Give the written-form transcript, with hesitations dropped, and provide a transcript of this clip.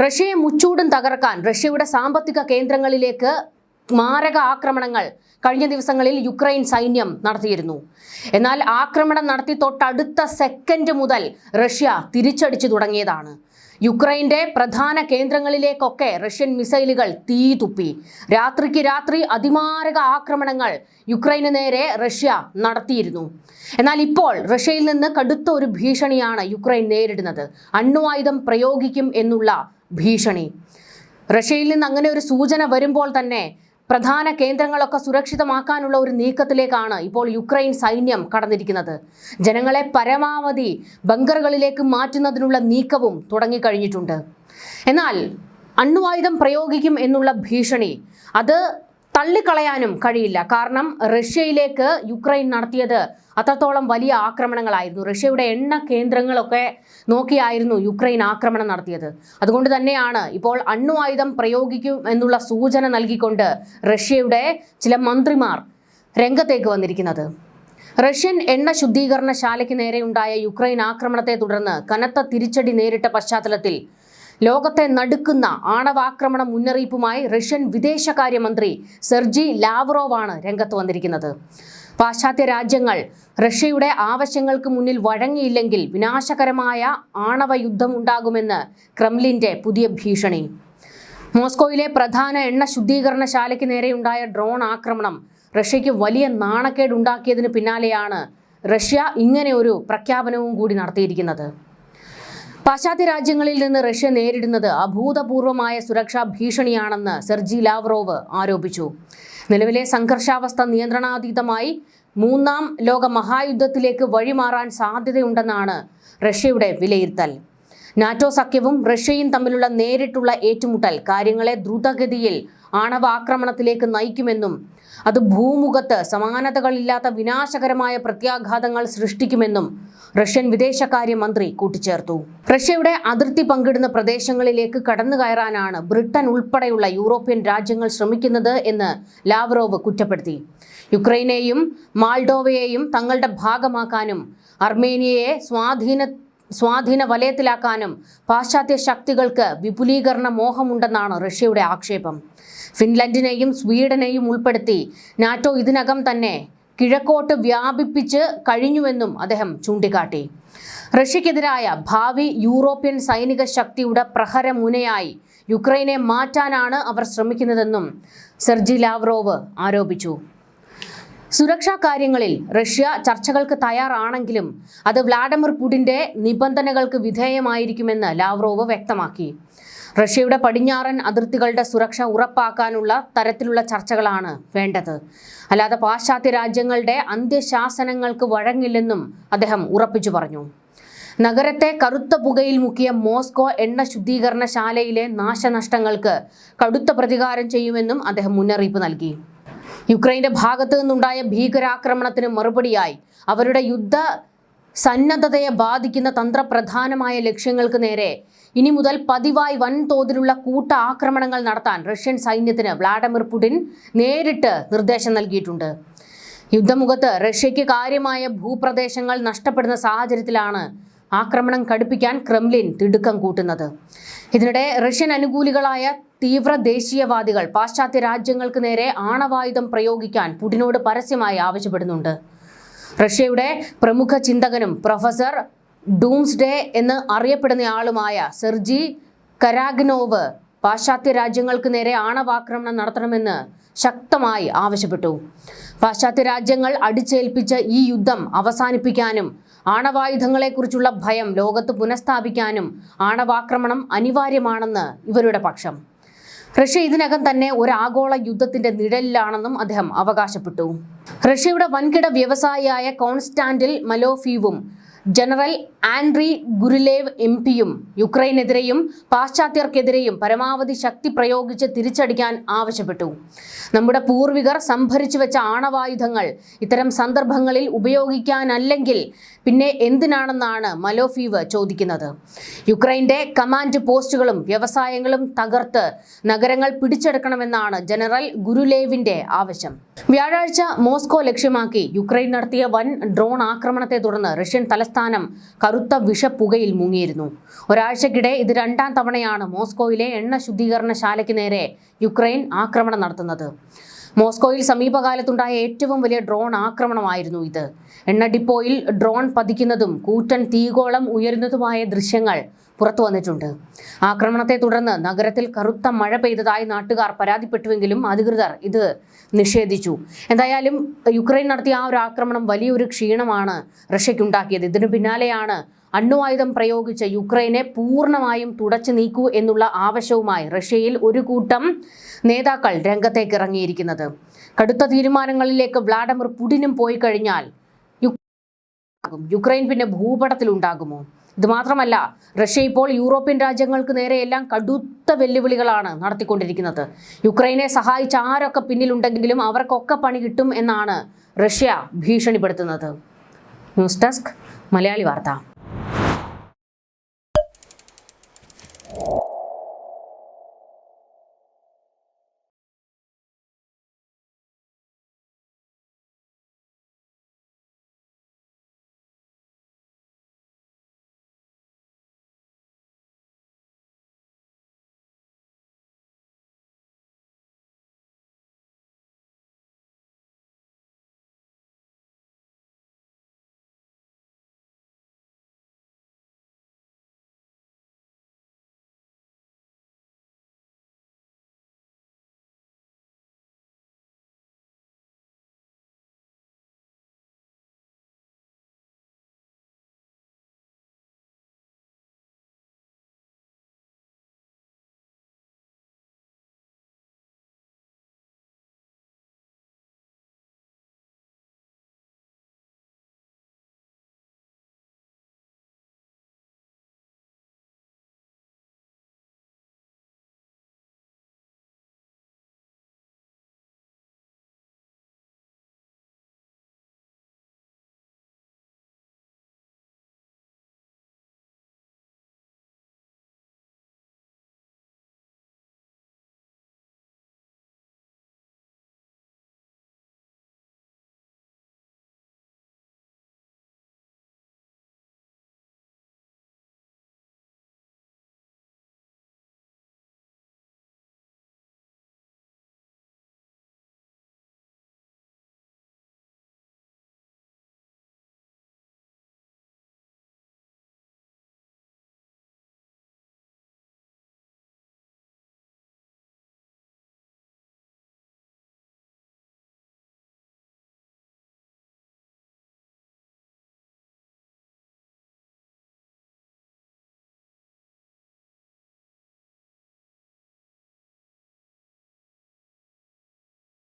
റഷ്യയെ മുച്ചൂടും തകർക്കാൻ റഷ്യയുടെ സാമ്പത്തിക കേന്ദ്രങ്ങളിലേക്ക് മാരക ആക്രമണങ്ങൾ കഴിഞ്ഞ ദിവസങ്ങളിൽ യുക്രൈൻ സൈന്യം നടത്തിയിരുന്നു. എന്നാൽ ആക്രമണം നടത്തി തൊട്ടടുത്ത സെക്കൻഡ് മുതൽ റഷ്യ തിരിച്ചടിച്ചു തുടങ്ങിയതാണ്. യുക്രൈന്റെ പ്രധാന കേന്ദ്രങ്ങളിലേക്കൊക്കെ റഷ്യൻ മിസൈലുകൾ തീ തുപ്പി. രാത്രിക്ക് രാത്രി അതിമാരക ആക്രമണങ്ങൾ യുക്രൈന് നേരെ റഷ്യ നടത്തിയിരുന്നു. എന്നാൽ ഇപ്പോൾ റഷ്യയിൽ നിന്ന് കടുത്ത ഒരു ഭീഷണിയാണ് യുക്രൈൻ നേരിടുന്നത്. അണ്വായുധം പ്രയോഗിക്കും എന്നുള്ള ഭീഷണി. റഷ്യയിൽ നിന്ന് അങ്ങനെ ഒരു സൂചന വരുമ്പോൾ തന്നെ പ്രധാന കേന്ദ്രങ്ങളൊക്കെ സുരക്ഷിതമാക്കാനുള്ള ഒരു നീക്കത്തിലേക്കാണ് ഇപ്പോൾ യുക്രൈൻ സൈന്യം കടന്നിരിക്കുന്നത്. ജനങ്ങളെ പരമാവധി ബങ്കറുകളിലേക്ക് മാറ്റുന്നതിനുള്ള നീക്കവും തുടങ്ങിക്കഴിഞ്ഞിട്ടുണ്ട്. എന്നാൽ അണ്വായുധം പ്രയോഗിക്കും എന്നുള്ള ഭീഷണി അത് തള്ളിക്കളയാനും കഴിയില്ല. കാരണം റഷ്യയിലേക്ക് യുക്രൈൻ നടത്തിയത് അത്രത്തോളം വലിയ ആക്രമണങ്ങളായിരുന്നു. റഷ്യയുടെ എണ്ണ കേന്ദ്രങ്ങളൊക്കെ നോക്കിയായിരുന്നു യുക്രൈൻ ആക്രമണം നടത്തിയത്. അതുകൊണ്ട് തന്നെയാണ് ഇപ്പോൾ അണ്വായുധം പ്രയോഗിക്കും എന്നുള്ള സൂചന നൽകിക്കൊണ്ട് റഷ്യയുടെ ചില മന്ത്രിമാർ രംഗത്തേക്ക് വന്നിരിക്കുന്നത്. റഷ്യൻ എണ്ണ ശുദ്ധീകരണശാലയ്ക്ക് നേരെയുണ്ടായ യുക്രൈൻ ആക്രമണത്തെ തുടർന്ന് കനത്ത തിരിച്ചടി നേരിട്ട പശ്ചാത്തലത്തിൽ ലോകത്തെ നടുക്കുന്ന ആണവാക്രമണ മുന്നറിയിപ്പുമായി റഷ്യൻ വിദേശകാര്യമന്ത്രി സെർജി ലാവ്റോവാണ് രംഗത്ത് വന്നിരിക്കുന്നത്. പാശ്ചാത്യ രാജ്യങ്ങൾ റഷ്യയുടെ ആവശ്യങ്ങൾക്ക് മുന്നിൽ വഴങ്ങിയില്ലെങ്കിൽ വിനാശകരമായ ആണവ യുദ്ധം ഉണ്ടാകുമെന്ന് ക്രെംലിന്റെ പുതിയ ഭീഷണി. മോസ്കോയിലെ പ്രധാന എണ്ണ ശുദ്ധീകരണശാലയ്ക്ക് നേരെയുണ്ടായ ഡ്രോൺ ആക്രമണം റഷ്യയ്ക്ക് വലിയ നാണക്കേടുണ്ടാക്കിയതിന് പിന്നാലെയാണ് റഷ്യ ഇങ്ങനെ ഒരു പ്രഖ്യാപനവും കൂടി നടത്തിയിരിക്കുന്നത്. പാശ്ചാത്യ രാജ്യങ്ങളിൽ നിന്ന് റഷ്യ നേരിടുന്നത് അഭൂതപൂർവമായ സുരക്ഷാ ഭീഷണിയാണെന്ന് സെർജി ലാവ്റോവ് ആരോപിച്ചു. നിലവിലെ സംഘർഷാവസ്ഥ നിയന്ത്രണാതീതമായി മൂന്നാം ലോക മഹായുദ്ധത്തിലേക്ക് വഴിമാറാൻ സാധ്യതയുണ്ടെന്നാണ് റഷ്യയുടെ വിലയിരുത്തൽ. നാറ്റോ സഖ്യവും റഷ്യയും തമ്മിലുള്ള നേരിട്ടുള്ള ഏറ്റുമുട്ടൽ കാര്യങ്ങളെ ദ്രുതഗതിയിൽ ആണവാക്രമണത്തിലേക്ക് നയിക്കുമെന്നും അത് ഭൂമുഖത്ത് സമാനതകളില്ലാത്ത വിനാശകരമായ പ്രത്യാഘാതങ്ങൾ സൃഷ്ടിക്കുമെന്നും റഷ്യൻ വിദേശകാര്യമന്ത്രി കൂട്ടിച്ചേർത്തു. റഷ്യയുടെ അതിർത്തി പങ്കിടുന്ന പ്രദേശങ്ങളിലേക്ക് കടന്നു കയറാനാണ് ബ്രിട്ടൻ ഉൾപ്പെടെയുള്ള യൂറോപ്യൻ രാജ്യങ്ങൾ ശ്രമിക്കുന്നത് എന്ന് ലാവ്റോവ് കുറ്റപ്പെടുത്തി. യുക്രൈനെയും മാൾഡോവയെയും തങ്ങളുടെ ഭാഗമാക്കാനും അർമേനിയയെ സ്വാധീന വലയത്തിലാക്കാനും പാശ്ചാത്യ ശക്തികൾക്ക് വിപുലീകരണ മോഹമുണ്ടെന്നാണ് റഷ്യയുടെ ആക്ഷേപം. ഫിൻലൻഡിനെയും സ്വീഡനെയും ഉൾപ്പെടുത്തി നാറ്റോ ഇതിനകം തന്നെ കിഴക്കോട്ട് വ്യാപിപ്പിച്ച് കഴിഞ്ഞുവെന്നും അദ്ദേഹം ചൂണ്ടിക്കാട്ടി. റഷ്യക്കെതിരായ ഭാവി യൂറോപ്യൻ സൈനിക ശക്തിയുടെ പ്രഹരമുനയായി യുക്രൈനെ മാറ്റാനാണ് അവർ ശ്രമിക്കുന്നതെന്നും സെർജി ലാവ്റോവ് ആരോപിച്ചു. സുരക്ഷാ കാര്യങ്ങളിൽ റഷ്യ ചർച്ചകൾക്ക് തയ്യാറാണെങ്കിലും അത് വ്ളാഡിമിർ പുടിന്റെ നിബന്ധനകൾക്ക് വിധേയമായിരിക്കുമെന്ന് ലാവ്റോവ് വ്യക്തമാക്കി. റഷ്യയുടെ പടിഞ്ഞാറൻ അതിർത്തികളുടെ സുരക്ഷ ഉറപ്പാക്കാനുള്ള തരത്തിലുള്ള ചർച്ചകളാണ് വേണ്ടത്, അല്ലാതെ പാശ്ചാത്യ രാജ്യങ്ങളുടെ അന്ത്യശാസനങ്ങൾക്ക് വഴങ്ങില്ലെന്നും അദ്ദേഹം ഉറപ്പിച്ചു പറഞ്ഞു. നഗരത്തെ കറുത്ത പുകയിൽ മുക്കിയ മോസ്കോ എണ്ണ ശുദ്ധീകരണശാലയിലെ നാശനഷ്ടങ്ങൾക്ക് കടുത്ത പ്രതികാരം ചെയ്യുമെന്നും അദ്ദേഹം മുന്നറിയിപ്പ് നൽകി. യുക്രൈന്റെ ഭാഗത്തു നിന്നുണ്ടായ ഭീകരാക്രമണത്തിന് മറുപടിയായി അവരുടെ യുദ്ധ സന്നദ്ധതയെ ബാധിക്കുന്ന തന്ത്രപ്രധാനമായ ലക്ഷ്യങ്ങൾക്ക് നേരെ ഇനി മുതൽ പതിവായി വൻതോതിലുള്ള കൂട്ട ആക്രമണങ്ങൾ നടത്താൻ റഷ്യൻ സൈന്യത്തിന് വ്ളാഡിമിർ പുടിൻ നേരിട്ട് നിർദ്ദേശം നൽകിയിട്ടുണ്ട്. യുദ്ധമുഖത്ത് റഷ്യയ്ക്ക് കാര്യമായ ഭൂപ്രദേശങ്ങൾ നഷ്ടപ്പെടുന്ന സാഹചര്യത്തിലാണ് ആക്രമണം കടുപ്പിക്കാൻ ക്രെംലിൻ തിടുക്കം കൂട്ടുന്നത്. ഇതിനിടെ റഷ്യൻ അനുകൂലികളായ തീവ്ര ദേശീയവാദികൾ പാശ്ചാത്യ രാജ്യങ്ങൾക്ക് നേരെ ആണവായുധം പ്രയോഗിക്കാൻ പുടിനോട് പരസ്യമായി ആവശ്യപ്പെടുന്നുണ്ട്. റഷ്യയുടെ പ്രമുഖ ചിന്തകനും പ്രൊഫസർ ഡൂംസ്ഡേ എന്ന് അറിയപ്പെടുന്നയാളുമായ സെർജി കരാഗ്നോവ് പാശ്ചാത്യ രാജ്യങ്ങൾക്ക് നേരെ ആണവാക്രമണം നടത്തണമെന്ന് ശക്തമായി ആവശ്യപ്പെട്ടു. പാശ്ചാത്യ രാജ്യങ്ങൾ അടിച്ചേൽപ്പിച്ച ഈ യുദ്ധം അവസാനിപ്പിക്കാനും ആണവായുധങ്ങളെക്കുറിച്ചുള്ള ഭയം ലോകത്ത് പുനഃസ്ഥാപിക്കാനും ആണവാക്രമണം അനിവാര്യമാണെന്ന് ഇവരുടെ പക്ഷം. റഷ്യ ഇതിനകം തന്നെ ഒരു ആഗോള യുദ്ധത്തിന്റെ നിഴലിലാണെന്നും അദ്ദേഹം അവകാശപ്പെട്ടു. റഷ്യയുടെ വൻകിട വ്യവസായിയായ കോൺസ്റ്റാന്റിൽ മലോഫീവും ജനറൽ ആൻഡ്രി ഗുരിലേവ് എംപിയും യുക്രൈനെതിരെയും പാശ്ചാത്യർക്കെതിരെയും പരമാവധി ശക്തി പ്രയോഗിച്ച് തിരിച്ചടിക്കാൻ ആവശ്യപ്പെട്ടു. നമ്മുടെ പൂർവികർ സംഭരിച്ചു വെച്ച ആണവായുധങ്ങൾ ഇത്തരം സന്ദർഭങ്ങളിൽ ഉപയോഗിക്കാനല്ലെങ്കിൽ പിന്നെ എന്തിനാണെന്നാണ് മലോഫീവ് ചോദിക്കുന്നത്. യുക്രൈന്റെ കമാൻഡ് പോസ്റ്റുകളും വ്യവസായങ്ങളും തകർത്ത് നഗരങ്ങൾ പിടിച്ചെടുക്കണമെന്നാണ് ജനറൽ ഗുരുലേവിന്റെ ആവശ്യം. വ്യാഴാഴ്ച മോസ്കോ ലക്ഷ്യമാക്കി യുക്രൈൻ നടത്തിയ വൻ ഡ്രോൺ ആക്രമണത്തെ തുടർന്ന് റഷ്യൻ തലസ്ഥാനം കറുത്ത വിഷപ്പുകയിൽ മുങ്ങിയിരുന്നു. ഒരാഴ്ചക്കിടെ ഇത് രണ്ടാം തവണയാണ് മോസ്കോയിലെ എണ്ണ ശുദ്ധീകരണശാലയ്ക്ക് നേരെ യുക്രൈൻ ആക്രമണം നടത്തുന്നത്. മോസ്കോയിൽ സമീപകാലത്തുണ്ടായ ഏറ്റവും വലിയ ഡ്രോൺ ആക്രമണമായിരുന്നു ഇത്. എണ്ണ ഡിപ്പോയിൽ ഡ്രോൺ പതിക്കുന്നതും കൂറ്റൻ തീഗോളം ഉയരുന്നതുമായ ദൃശ്യങ്ങൾ പുറത്തു വന്നിട്ടുണ്ട്. ആക്രമണത്തെ തുടർന്ന് നഗരത്തിൽ കറുത്ത മഴ പെയ്തതായി നാട്ടുകാർ പരാതിപ്പെട്ടുവെങ്കിലും അധികൃതർ ഇത് നിഷേധിച്ചു. എന്തായാലും യുക്രൈൻ നടത്തിയ ആ ഒരു ആക്രമണം വലിയൊരു ക്ഷീണമാണ് റഷ്യയ്ക്കുണ്ടാക്കിയത്. ഇതിനു പിന്നാലെയാണ് അണ്വായുധം പ്രയോഗിച്ച് യുക്രൈനെ പൂർണ്ണമായും തുടച്ചു നീക്കൂ എന്നുള്ള ആവശ്യവുമായി റഷ്യയിൽ ഒരു കൂട്ടം നേതാക്കൾ രംഗത്തേക്ക് ഇറങ്ങിയിരിക്കുന്നത്. കടുത്ത തീരുമാനങ്ങളിലേക്ക് വ്ളാഡിമിർ പുടിനും പോയി കഴിഞ്ഞാൽ യുക്രൈൻ പിന്നെ ഭൂപടത്തിലുണ്ടാകുമോ? ഇത് മാത്രമല്ല, റഷ്യ ഇപ്പോൾ യൂറോപ്യൻ രാജ്യങ്ങൾക്ക് നേരെയെല്ലാം കടുത്ത വെല്ലുവിളികളാണ് നടത്തിക്കൊണ്ടിരിക്കുന്നത്. യുക്രൈനെ സഹായിച്ച ആരൊക്കെ പിന്നിലുണ്ടെങ്കിലും അവർക്കൊക്കെ പണി കിട്ടും എന്നാണ് റഷ്യ ഭീഷണിപ്പെടുത്തുന്നത്. ന്യൂസ് ഡെസ്ക് മലയാളി വാർത്ത.